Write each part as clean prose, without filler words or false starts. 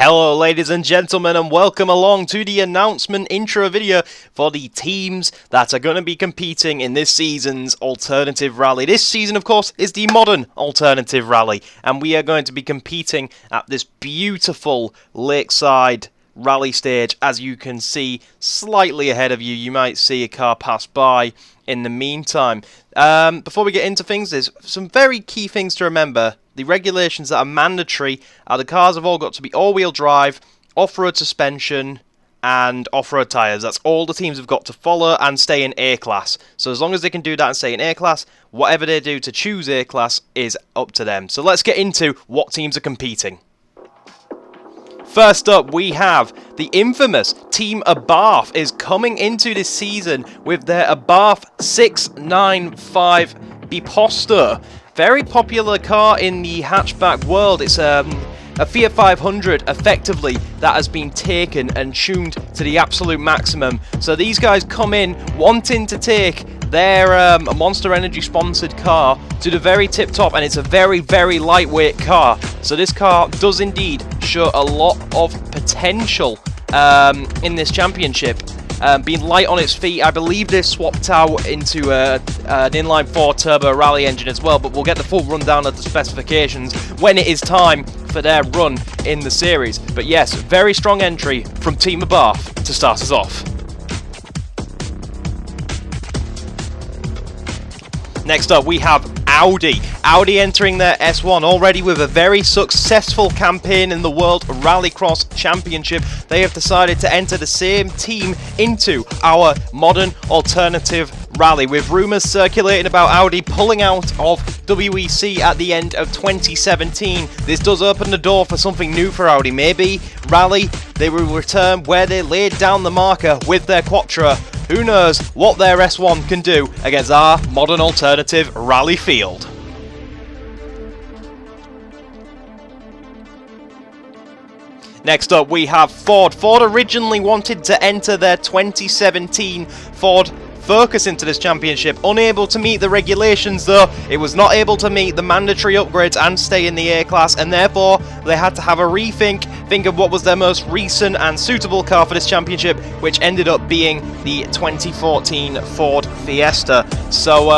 Hello ladies and gentlemen, and welcome along to the announcement intro video for the teams that are going to be competing in this season's Alternative Rally. This season, of course, is the modern Alternative Rally, and we are going to be competing at this beautiful lakeside rally stage. As you can see, slightly ahead of you, you might see a car pass by in the meantime. Before we get into things, there's some very key things to remember. The regulations that are mandatory are the cars have all got to be all-wheel drive, off-road suspension, and off-road tyres. That's all the teams have got to follow and stay in A-class. So as long as they can do that and stay in A-class, whatever they do to choose A-class is up to them. So let's get into what teams are competing. First up, we have the infamous Team Abarth is coming into this season with their Abarth 695 Biposto. Very popular car in the hatchback world. It's a Fiat 500, effectively, that has been taken and tuned to the absolute maximum. So these guys come in wanting to take their Monster Energy sponsored car to the very tip top, and it's a very, very lightweight car. So this car does indeed show a lot of potential in this championship. Being light on its feet, I believe they've swapped out into an inline 4 turbo rally engine as well, but we'll get the full rundown of the specifications when it is time for their run in the series. But yes, very strong entry from Team Abarth to start us off. Next up, we have Audi. Audi entering their S1 already with a very successful campaign in the World Rallycross Championship. They have decided to enter the same team into our modern alternative rally, with rumours circulating about Audi pulling out of WEC at the end of 2017. This does open the door for something new for Audi. Maybe Rally, they will return where they laid down the marker with their Quattro. Who knows what their S1 can do against our modern alternative rally field. Next up, we have Ford. Ford originally wanted to enter their 2017 Ford Focus into this championship, unable to meet the regulations though. It was not able to meet the mandatory upgrades and stay in the A-class, and therefore they had to have a think of what was their most recent and suitable car for this championship, which ended up being the 2014 Ford Fiesta. So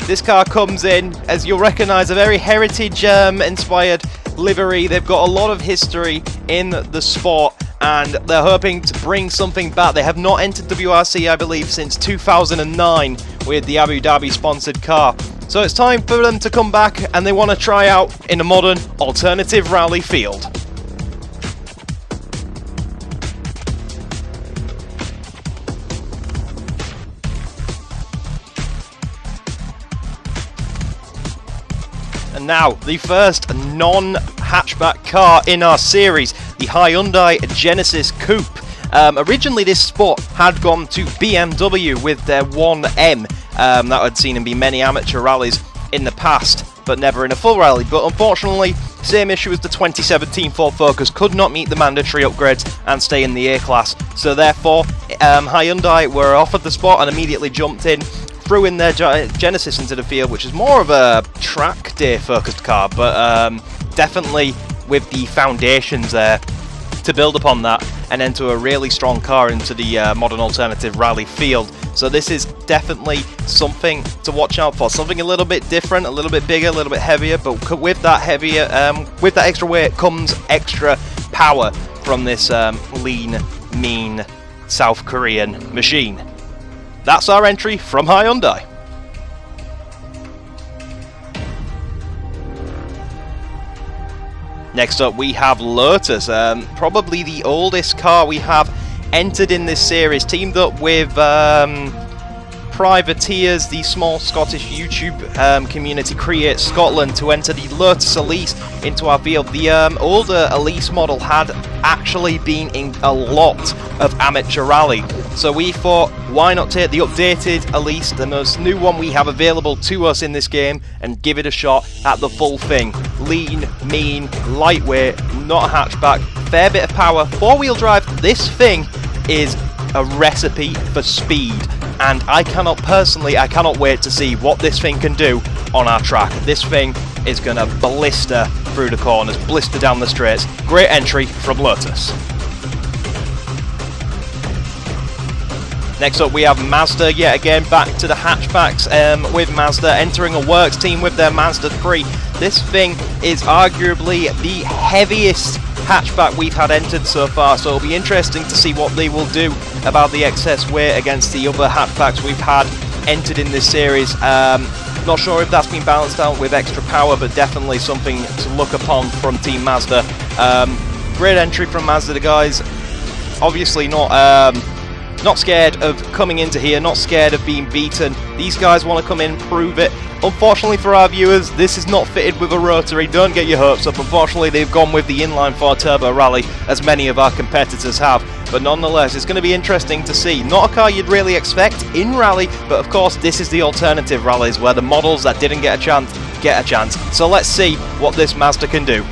this car comes in, as you'll recognise, a very heritage inspired livery. They've got a lot of history in the sport, and they're hoping to bring something back. They have not entered WRC, I believe, since 2009 with the Abu Dhabi sponsored car. So it's time for them to come back, and they want to try out in a modern alternative rally field. And now, the first non-hatchback car in our series, the Hyundai Genesis Coupe. Originally, this spot had gone to BMW with their 1M. That had seen him be many amateur rallies in the past, but never in a full rally. But unfortunately, same issue as the 2017 Ford Focus, could not meet the mandatory upgrades and stay in the A-class. So therefore, Hyundai were offered the spot and immediately jumped in, threw in their Genesis into the field, which is more of a track day focused car, but definitely with the foundations there to build upon that and enter a really strong car into the modern alternative rally field. So this is definitely something to watch out for, something a little bit different, a little bit bigger, a little bit heavier, but with that with that extra weight comes extra power from this lean, mean South Korean machine. That's our entry from Hyundai. Next up, we have Lotus, probably the oldest car we have entered in this series, teamed up with Privateers, the small Scottish YouTube community Create Scotland, to enter the Lotus Elise into our field. The older Elise model had actually been in a lot of amateur rally, so we thought, why not take the updated Elise, the most new one we have available to us in this game, and give it a shot at the full thing. Lean, mean, lightweight, not a hatchback, fair bit of power, four-wheel drive. This thing is a recipe for speed, and I cannot wait to see what this thing can do on our track. This thing is going to blister through the corners, blister down the straights. Great entry from Lotus. Next up we have Mazda, yet again back to the hatchbacks with Mazda entering a works team with their Mazda 3. This thing is arguably the heaviest hatchback we've had entered so far, so it'll be interesting to see what they will do about the excess weight against the other hatchbacks we've had entered in this series. Not sure if that's been balanced out with extra power, but definitely something to look upon from Team Mazda. Great entry from Mazda, the guys obviously not scared of coming into here, not scared of being beaten. These guys want to come in and prove it. Unfortunately for our viewers, this is not fitted with a rotary. Don't get your hopes up. Unfortunately, they've gone with the inline 4 turbo rally, as many of our competitors have. But nonetheless, it's going to be interesting to see. Not a car you'd really expect in rally, but of course, this is the alternative rallies where the models that didn't get a chance get a chance. So let's see what this Mazda can do.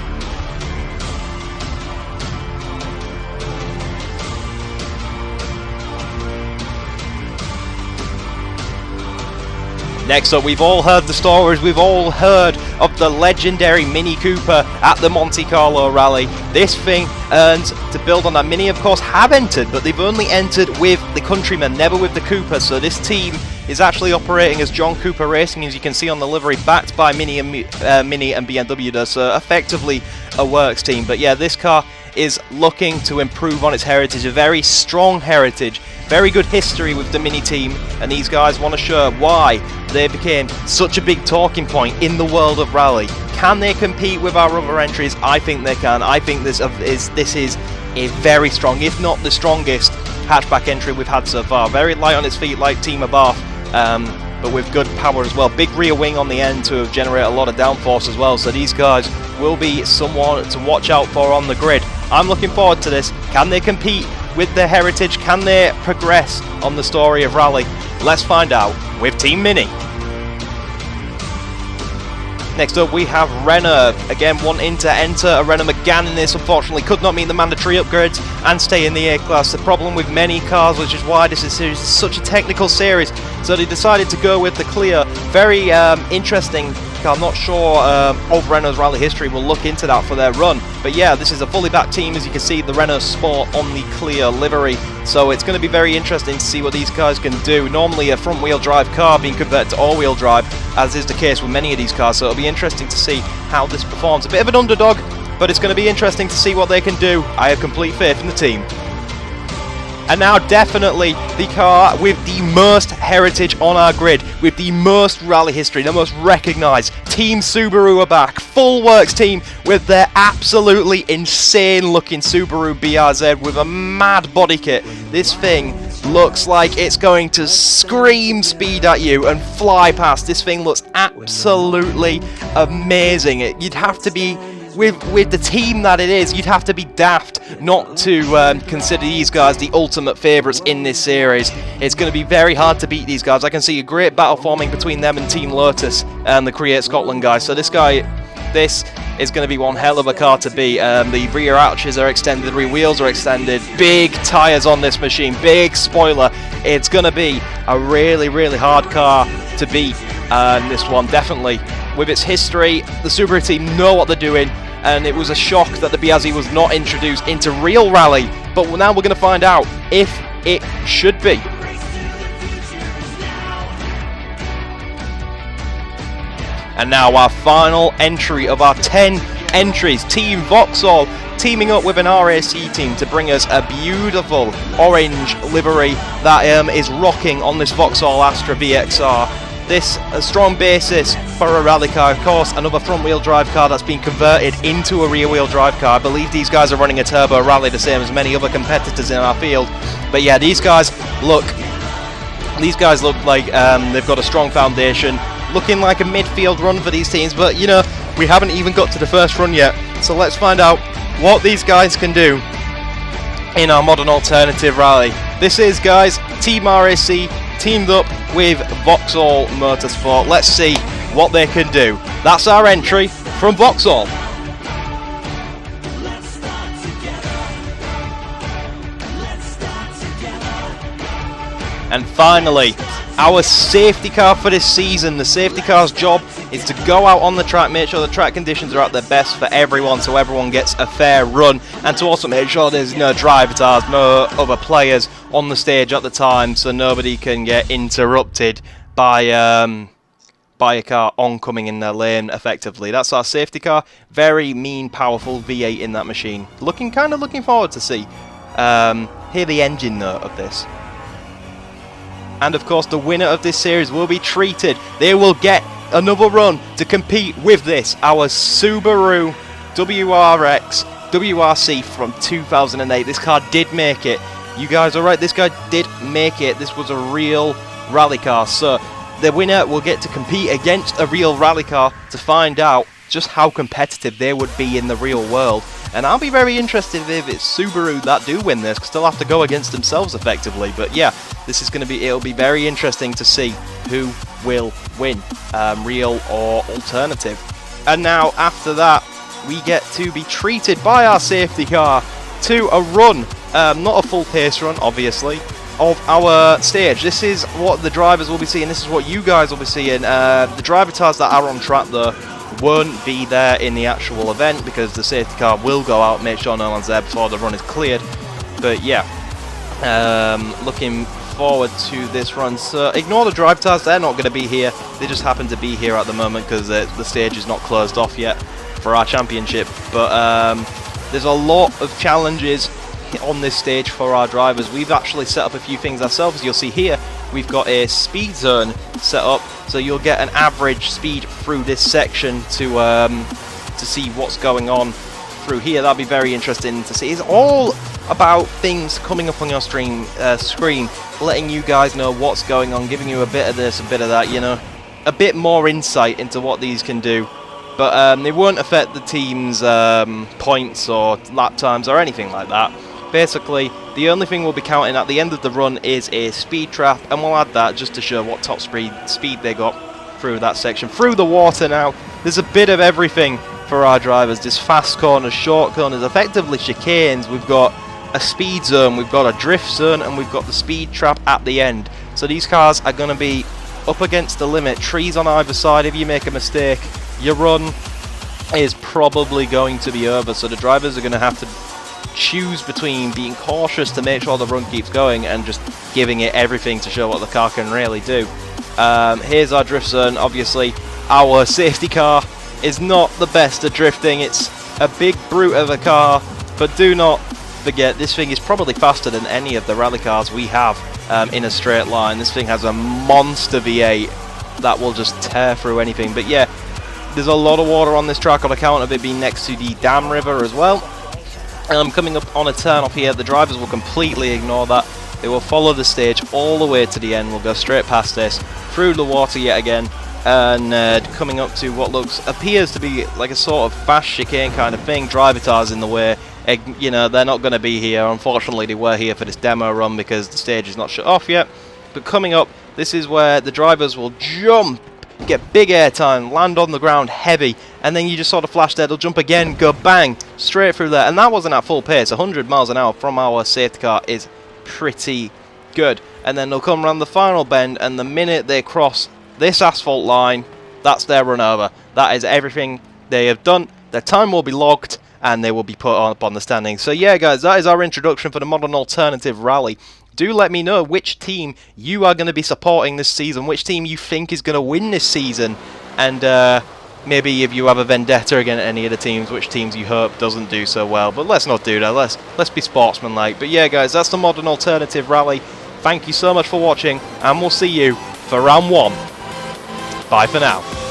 Next up, we've all heard the stories, we've all heard of the legendary Mini Cooper at the Monte Carlo Rally. This thing, and to build on that, Mini of course have entered, but they've only entered with the Countryman, never with the Cooper, so this team is actually operating as John Cooper Racing, as you can see on the livery, backed by Mini and BMW does, so effectively a works team. But yeah, this car is looking to improve on its heritage, a very strong heritage, very good history with the Mini team, and these guys want to show why they became such a big talking point in the world of rally. Can they compete with our other entries? I think they can. I think this is a very strong, if not the strongest, hatchback entry we've had so far. Very light on its feet like Team Abarth, but with good power as well. Big rear wing on the end to generate a lot of downforce as well, so these guys will be someone to watch out for on the grid. I'm looking forward to this. Can they compete with their heritage? Can they progress on the story of rally? Let's find out with Team Mini. Next up we have Renault, again wanting to enter a Renault Megane in this. Unfortunately could not meet the mandatory upgrades and stay in the A-Class. The problem with many cars, which is why this is such a technical series, so they decided to go with the Clio. Very interesting car. I'm not sure of Renault's rally history. We'll look into that for their run, but yeah, this is a fully backed team, as you can see the Renault Sport on the Clio livery, so it's going to be very interesting to see what these guys can do. Normally a front wheel drive car being converted to all wheel drive, as is the case with many of these cars, so it'll be interesting to see how this performs. A bit of an underdog, but it's going to be interesting to see what they can do. I have complete faith in the team. And now definitely the car with the most heritage on our grid, with the most rally history, the most recognised. Team Subaru are back, full works team with their absolutely insane looking Subaru BRZ with a mad body kit. This thing looks like it's going to scream speed at you and fly past. This thing looks absolutely amazing. You'd have to be, with the team that it is, you'd have to be daft not to consider these guys the ultimate favourites in this series. It's going to be very hard to beat these guys. I can see a great battle forming between them and Team Lotus and the Create Scotland guys. So this is going to be one hell of a car to beat. The rear arches are extended, the rear wheels are extended, big tyres on this machine, big spoiler. It's going to be a really, really hard car to beat. This one, definitely. With its history, the Subaru team know what they're doing, and it was a shock that the BRZ was not introduced into real rally, but now we're going to find out if it should be. And now our final entry of our 10 entries, Team Vauxhall teaming up with an RAC team to bring us a beautiful orange livery that is rocking on this Vauxhall Astra VXR. This a strong basis for a rally car, of course, another front wheel drive car that's been converted into a rear wheel drive car. I believe these guys are running a turbo rally, the same as many other competitors in our field. But yeah, these guys look like they've got a strong foundation, looking like a midfield run for these teams, but you know, we haven't even got to the first run yet, so let's find out what these guys can do in our modern alternative rally. This is, guys, Team RAC teamed up with Vauxhall Motorsport. Let's see what they can do. That's our entry from Vauxhall. And finally, our safety car for this season. The safety car's job is to go out on the track, make sure the track conditions are at their best for everyone, so everyone gets a fair run, and to also make sure there's no driver tires, no other players on the stage at the time, so nobody can get interrupted by a car oncoming in their lane effectively. That's our safety car. Very mean, powerful V8 in that machine. Looking forward to see. Hear the engine note of this. And of course the winner of this series will be treated. They will get another run to compete with this, our Subaru WRX WRC from 2008. This car did make it. You guys are right, this guy did make it. This was a real rally car. So the winner will get to compete against a real rally car to find out just how competitive they would be in the real world. And I'll be very interested if it's Subaru that do win this, because they'll have to go against themselves effectively. But yeah, this is going to be, it'll be very interesting to see who will win, real or alternative. And now after that, we get to be treated by our safety car to a run, not a full pace run obviously, of our stage. This is what the drivers will be seeing, this is what you guys will be seeing. The driver tires that are on track though won't be there in the actual event, because the safety car will go out, make sure no one's there before the run is cleared. But yeah, looking forward to this run. So ignore the drive tires, they're not going to be here, they just happen to be here at the moment because the stage is not closed off yet for our championship. But there's a lot of challenges on this stage for our drivers. We've actually set up a few things ourselves. You'll see here we've got a speed zone set up, so you'll get an average speed through this section to see what's going on through here. That'll be very interesting to see. It's all about things coming up on your screen, letting you guys know what's going on, giving you a bit of this, a bit of that, you know, a bit more insight into what these can do. But they won't affect the team's points or lap times or anything like that. Basically, the only thing we'll be counting at the end of the run is a speed trap, and we'll add that just to show what top speed they got through that section. Through the water now, there's a bit of everything for our drivers. There's fast corners, short corners, effectively chicanes. We've got a speed zone, we've got a drift zone, and we've got the speed trap at the end. So these cars are going to be up against the limit. Trees on either side. If you make a mistake, your run is probably going to be over. So the drivers are going to have to choose between being cautious to make sure the run keeps going and just giving it everything to show what the car can really do. Here's our drift zone. Obviously our safety car is not the best at drifting. It's a big brute of a car, but do not forget this thing is probably faster than any of the rally cars we have in a straight line. This thing has a monster V8 that will just tear through anything. But yeah, there's a lot of water on this track on account of it being next to the dam river as well. Coming up on a turn off here, the drivers will completely ignore that. They will follow the stage all the way to the end. We'll go straight past this, through the water yet again, and coming up to what appears to be like a sort of fast chicane kind of thing. Driver tires in the way. You know, they're not going to be here. Unfortunately, they were here for this demo run because the stage is not shut off yet. But coming up, this is where the drivers will jump, get big air time, land on the ground heavy, and then you just sort of flash there, they'll jump again, go bang, straight through there. And that wasn't at full pace. 100 miles an hour from our safety car is pretty good. And then they'll come around the final bend, and the minute they cross this asphalt line, that's their run over. That is everything they have done. Their time will be logged, and they will be put up on the standings. So yeah guys, that is our introduction for the Modern Alternative Rally. Do let me know which team you are going to be supporting this season, which team you think is going to win this season, and maybe if you have a vendetta against any of the teams, which teams you hope doesn't do so well. But let's not do that, let's be sportsmanlike. But yeah guys, that's the Modern Alternative Rally. Thank you so much for watching, and we'll see you for round 1. Bye for now.